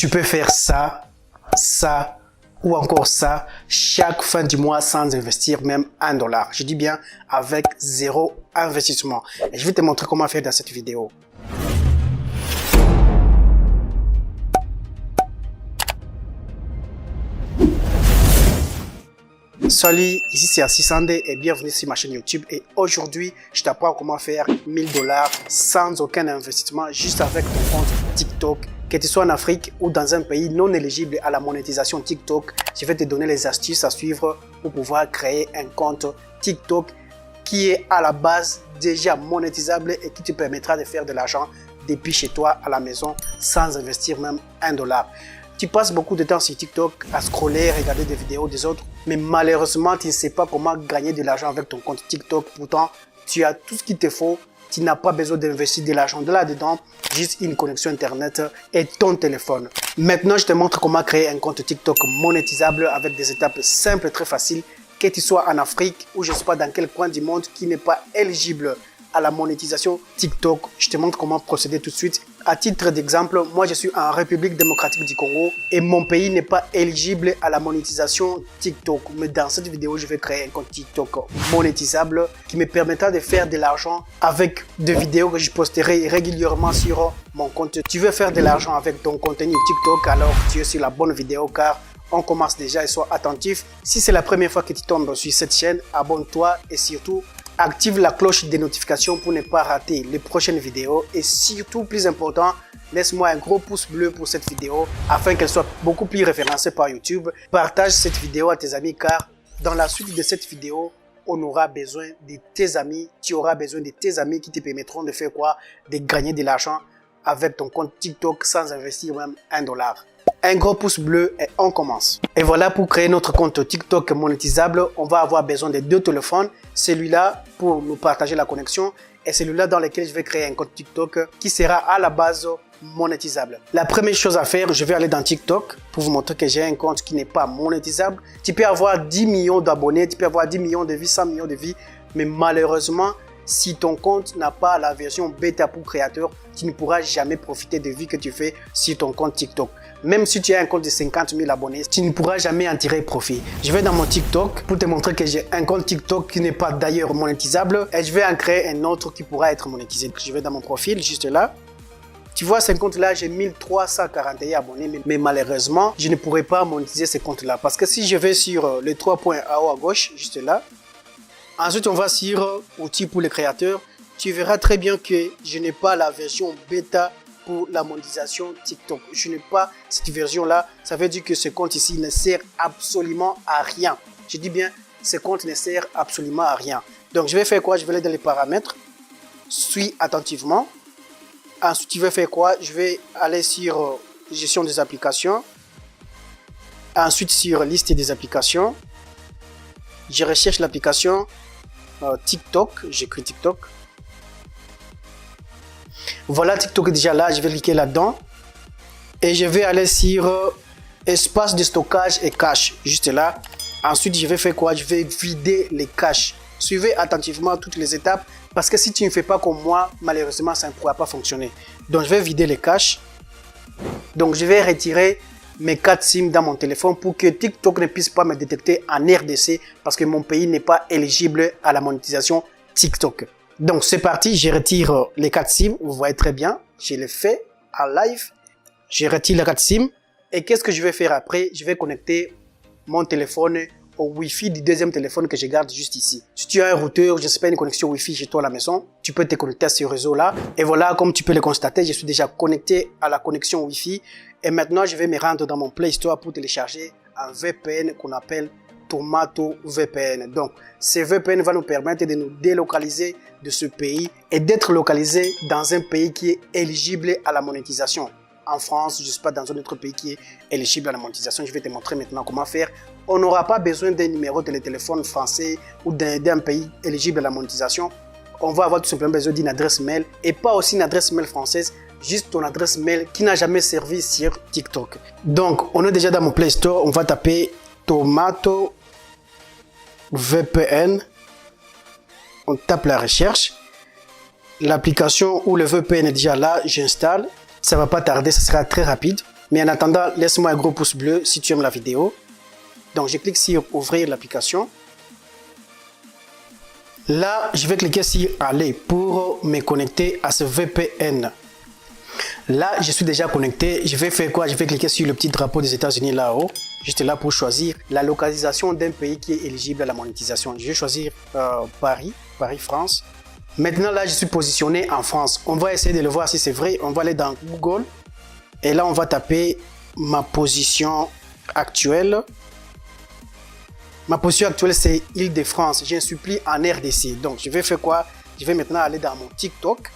Tu peux faire ça, ça ou encore ça chaque fin du mois sans investir même $1. Je dis bien avec zéro investissement. Et je vais te montrer comment faire dans cette vidéo. Salut, ici c'est Assisande et bienvenue sur ma chaîne YouTube. Et aujourd'hui, je t'apprends comment faire $1000 sans aucun investissement, juste avec ton compte TikTok. Que tu sois en Afrique ou dans un pays non éligible à la monétisation TikTok, je vais te donner les astuces à suivre pour pouvoir créer un compte TikTok qui est à la base déjà monétisable et qui te permettra de faire de l'argent depuis chez toi à la maison sans investir même $1. Tu passes beaucoup de temps sur TikTok à scroller, regarder des vidéos des autres, mais malheureusement, tu ne sais pas comment gagner de l'argent avec ton compte TikTok. Pourtant, tu as tout ce qu'il te faut. Tu n'as pas besoin d'investir de l'argent de là-dedans, juste une connexion Internet et ton téléphone. Maintenant, je te montre comment créer un compte TikTok monétisable avec des étapes simples et très faciles. Que tu sois en Afrique ou je ne sais pas dans quel coin du monde qui n'est pas éligible à la monétisation TikTok, je te montre comment procéder tout de suite. À titre d'exemple, moi je suis en République démocratique du Congo et mon pays n'est pas éligible à la monétisation TikTok. Mais dans cette vidéo, je vais créer un compte TikTok monétisable qui me permettra de faire de l'argent avec des vidéos que je posterai régulièrement sur mon compte. Tu veux faire de l'argent avec ton contenu TikTok, alors tu es sur la bonne vidéo car on commence déjà et sois attentif. Si c'est la première fois que tu tombes sur cette chaîne, abonne-toi et surtout active la cloche des notifications pour ne pas rater les prochaines vidéos et surtout, plus important, laisse-moi un gros pouce bleu pour cette vidéo afin qu'elle soit beaucoup plus référencée par YouTube. Partage cette vidéo à tes amis car dans la suite de cette vidéo, on aura besoin de tes amis. Tu auras besoin de tes amis qui te permettront de faire quoi? De gagner de l'argent avec ton compte TikTok sans investir même $1. Un gros pouce bleu et on commence. Et voilà, pour créer notre compte TikTok monétisable, on va avoir besoin de deux téléphones. Celui-là pour nous partager la connexion et celui-là dans lequel je vais créer un compte TikTok qui sera à la base monétisable. La première chose à faire, je vais aller dans TikTok pour vous montrer que j'ai un compte qui n'est pas monétisable. Tu peux avoir 10 millions d'abonnés, tu peux avoir 10 millions de vues, 100 millions de vues, mais malheureusement, si ton compte n'a pas la version bêta pour créateur, tu ne pourras jamais profiter des vues que tu fais sur ton compte TikTok. Même si tu as un compte de 50 000 abonnés, tu ne pourras jamais en tirer profit. Je vais dans mon TikTok pour te montrer que j'ai un compte TikTok qui n'est pas d'ailleurs monétisable et je vais en créer un autre qui pourra être monétisé. Je vais dans mon profil, juste là. Tu vois, ce compte-là, j'ai 1341 abonnés, mais malheureusement, je ne pourrai pas monétiser ce compte-là parce que si je vais sur les trois points en haut à gauche, juste là, ensuite on va sur outils pour les créateurs, tu verras très bien que je n'ai pas la version bêta pour la monétisation TikTok. Je n'ai pas cette version-là. Ça veut dire que ce compte ici ne sert absolument à rien. Je dis bien, ce compte ne sert absolument à rien. Donc, je vais faire quoi? Je vais aller dans les paramètres. Suis attentivement. Ensuite, je vais faire quoi? Je vais aller sur gestion des applications. Ensuite, sur liste des applications. Je recherche l'application TikTok. J'écris TikTok. Voilà, TikTok est déjà là, je vais cliquer là-dedans et je vais aller sur espace de stockage et cache, juste là. Ensuite, je vais faire quoi? Je vais vider les caches. Suivez attentivement toutes les étapes parce que si tu ne fais pas comme moi, malheureusement, ça ne pourra pas fonctionner. Donc, je vais vider les caches. Donc, je vais retirer mes 4 SIM dans mon téléphone pour que TikTok ne puisse pas me détecter en RDC parce que mon pays n'est pas éligible à la monétisation TikTok. Donc, c'est parti, je retire les 4 SIM. Vous voyez très bien, je l'ai fait en live. Je retire les 4 SIM. Et qu'est-ce que je vais faire après? Je vais connecter mon téléphone au Wi-Fi du deuxième téléphone que je garde juste ici. Si tu as un routeur, je ne sais pas, une connexion Wi-Fi chez toi à la maison, tu peux te connecter à ce réseau-là. Et voilà, comme tu peux le constater, je suis déjà connecté à la connexion Wi-Fi. Et maintenant, je vais me rendre dans mon Play Store pour télécharger un VPN qu'on appelle Tomato VPN. Donc, ce VPN va nous permettre de nous délocaliser de ce pays et d'être localisé dans un pays qui est éligible à la monétisation. En France, je ne sais pas, dans un autre pays qui est éligible à la monétisation. Je vais te montrer maintenant comment faire. On n'aura pas besoin d'un numéro de téléphone français ou d'un pays éligible à la monétisation. On va avoir tout simplement besoin d'une adresse mail et pas aussi une adresse mail française, juste ton adresse mail qui n'a jamais servi sur TikTok. Donc, on est déjà dans mon Play Store. On va taper Tomato VPN, on tape la recherche, l'application ou le VPN est déjà là, j'installe, ça va pas tarder, ça sera très rapide. Mais en attendant, laisse-moi un gros pouce bleu si tu aimes la vidéo. Donc, je clique sur ouvrir l'application. Là, je vais cliquer sur aller pour me connecter à ce VPN. Là, je suis déjà connecté. Je vais faire quoi? Je vais cliquer sur le petit drapeau des États-Unis là-haut. Juste là pour choisir la localisation d'un pays qui est éligible à la monétisation. Je vais choisir Paris, France. Maintenant, là, je suis positionné en France. On va essayer de le voir si c'est vrai. On va aller dans Google. Et là, on va taper ma position actuelle. Ma position actuelle, c'est Île-de-France. Je ne suis plus en RDC. Donc, je vais faire quoi? Je vais maintenant aller dans mon TikTok.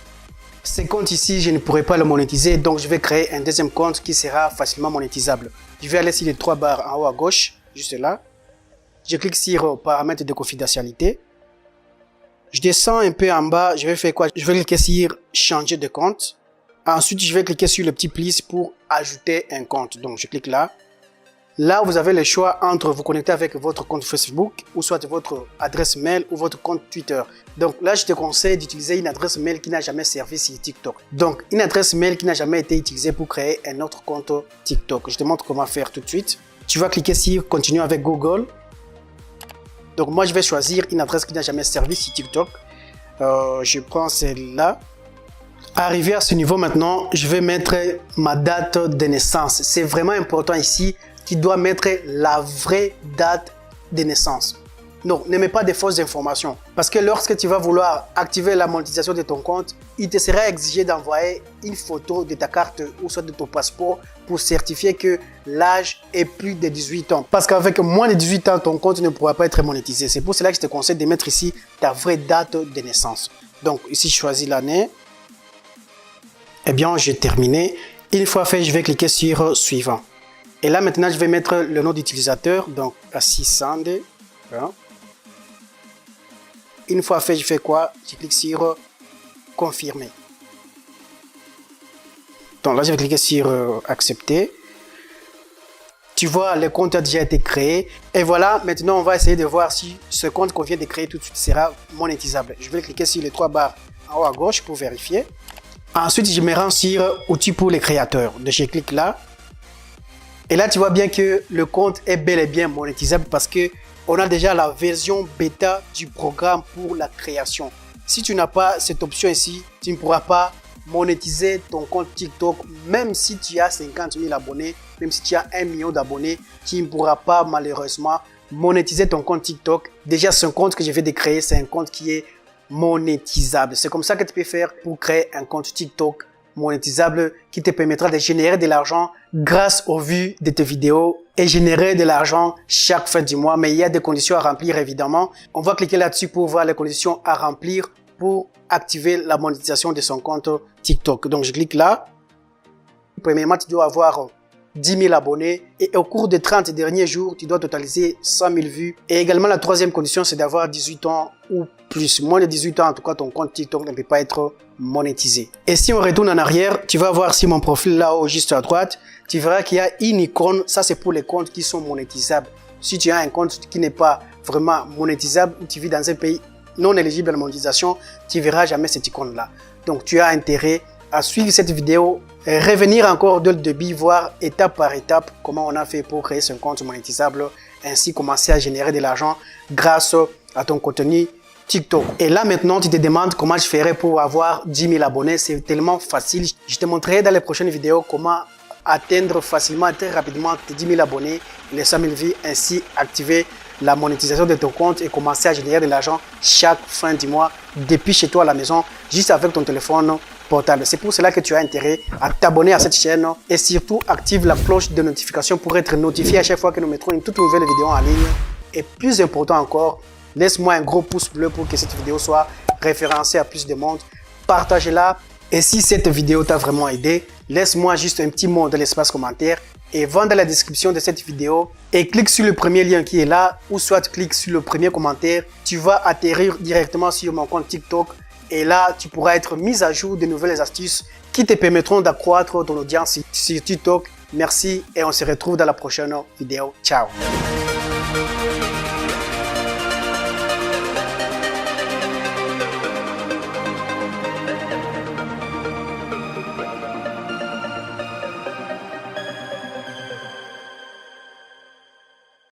Ce compte ici, je ne pourrai pas le monétiser. Donc, je vais créer un deuxième compte qui sera facilement monétisable. Je vais aller sur les 3 barres en haut à gauche, juste là. Je clique sur paramètres de confidentialité. Je descends un peu en bas. Je vais faire quoi? Je vais cliquer sur changer de compte. Ensuite, je vais cliquer sur le petit plus pour ajouter un compte. Donc, je clique là. Là, vous avez le choix entre vous connecter avec votre compte Facebook ou soit votre adresse mail ou votre compte Twitter. Donc là, je te conseille d'utiliser une adresse mail qui n'a jamais servi sur TikTok. Donc, une adresse mail qui n'a jamais été utilisée pour créer un autre compte TikTok. Je te montre comment faire tout de suite. Tu vas cliquer sur continuer avec Google. Donc, moi, je vais choisir une adresse qui n'a jamais servi sur TikTok. Je prends celle-là. Arrivé à ce niveau maintenant, je vais mettre ma date de naissance. C'est vraiment important ici. Tu dois mettre la vraie date de naissance. Non, ne mets pas de fausses informations. Parce que lorsque tu vas vouloir activer la monétisation de ton compte, il te sera exigé d'envoyer une photo de ta carte ou soit de ton passeport pour certifier que l'âge est plus de 18 ans. Parce qu'avec moins de 18 ans, ton compte ne pourra pas être monétisé. C'est pour cela que je te conseille de mettre ici ta vraie date de naissance. Donc ici, je choisis l'année. Eh bien, j'ai terminé. Une fois fait, je vais cliquer sur suivant. Et là, maintenant, je vais mettre le nom d'utilisateur, donc Assisande. Voilà. Une fois fait, je fais quoi? Je clique sur confirmer. Donc là, je vais cliquer sur accepter. Tu vois, le compte a déjà été créé. Et voilà, maintenant, on va essayer de voir si ce compte qu'on vient de créer tout de suite sera monétisable. Je vais cliquer sur les 3 barres en haut à gauche pour vérifier. Ensuite, je me rends sur outils pour les créateurs. Donc, je clique là. Et là, tu vois bien que le compte est bel et bien monétisable parce que on a déjà la version bêta du programme pour la création. Si tu n'as pas cette option ici, tu ne pourras pas monétiser ton compte TikTok. Même si tu as 50 000 abonnés, même si tu as 1 million d'abonnés, tu ne pourras pas malheureusement monétiser ton compte TikTok. Déjà, ce compte que je viens de créer, c'est un compte qui est monétisable. C'est comme ça que tu peux faire pour créer un compte TikTok monétisable qui te permettra de générer de l'argent grâce aux vues de tes vidéos et générer de l'argent chaque fin du mois. Mais il y a des conditions à remplir évidemment. On va cliquer là-dessus pour voir les conditions à remplir pour activer la monétisation de son compte TikTok. Donc je clique là. Premièrement, tu dois avoir 10 000 abonnés et au cours des 30 derniers jours, tu dois totaliser 100 000 vues. Et également, la troisième condition, c'est d'avoir 18 ans ou plus. Moins de 18 ans, en tout cas, ton compte TikTok ne peut pas être monétisé. Et si on retourne en arrière, tu vas voir sur mon profil là-haut, juste à droite, tu verras qu'il y a une icône. Ça, c'est pour les comptes qui sont monétisables. Si tu as un compte qui n'est pas vraiment monétisable ou tu vis dans un pays non éligible à la monétisation, tu verras jamais cette icône-là. Donc, tu as intérêt à suivre cette vidéo, revenir encore dès le début, voir étape par étape comment on a fait pour créer son compte monétisable, ainsi commencer à générer de l'argent grâce à ton contenu TikTok. Et là maintenant, tu te demandes comment je ferais pour avoir 10 000 abonnés. C'est tellement facile. Je te montrerai dans les prochaines vidéos comment atteindre facilement, très rapidement tes 10 000 abonnés, les 100 000 vues, ainsi activer la monétisation de ton compte et commencer à générer de l'argent chaque fin du mois depuis chez toi à la maison, juste avec ton téléphone portable. C'est pour cela que tu as intérêt à t'abonner à cette chaîne et surtout active la cloche de notification pour être notifié à chaque fois que nous mettrons une toute nouvelle vidéo en ligne. Et plus important encore, laisse-moi un gros pouce bleu pour que cette vidéo soit référencée à plus de monde. Partagez-la. Et si cette vidéo t'a vraiment aidé, laisse-moi juste un petit mot dans l'espace commentaire et va dans la description de cette vidéo et clique sur le premier lien qui est là ou soit clique sur le premier commentaire. Tu vas atterrir directement sur mon compte TikTok et là, tu pourras être mis à jour de nouvelles astuces qui te permettront d'accroître ton audience sur TikTok. Merci et on se retrouve dans la prochaine vidéo. Ciao!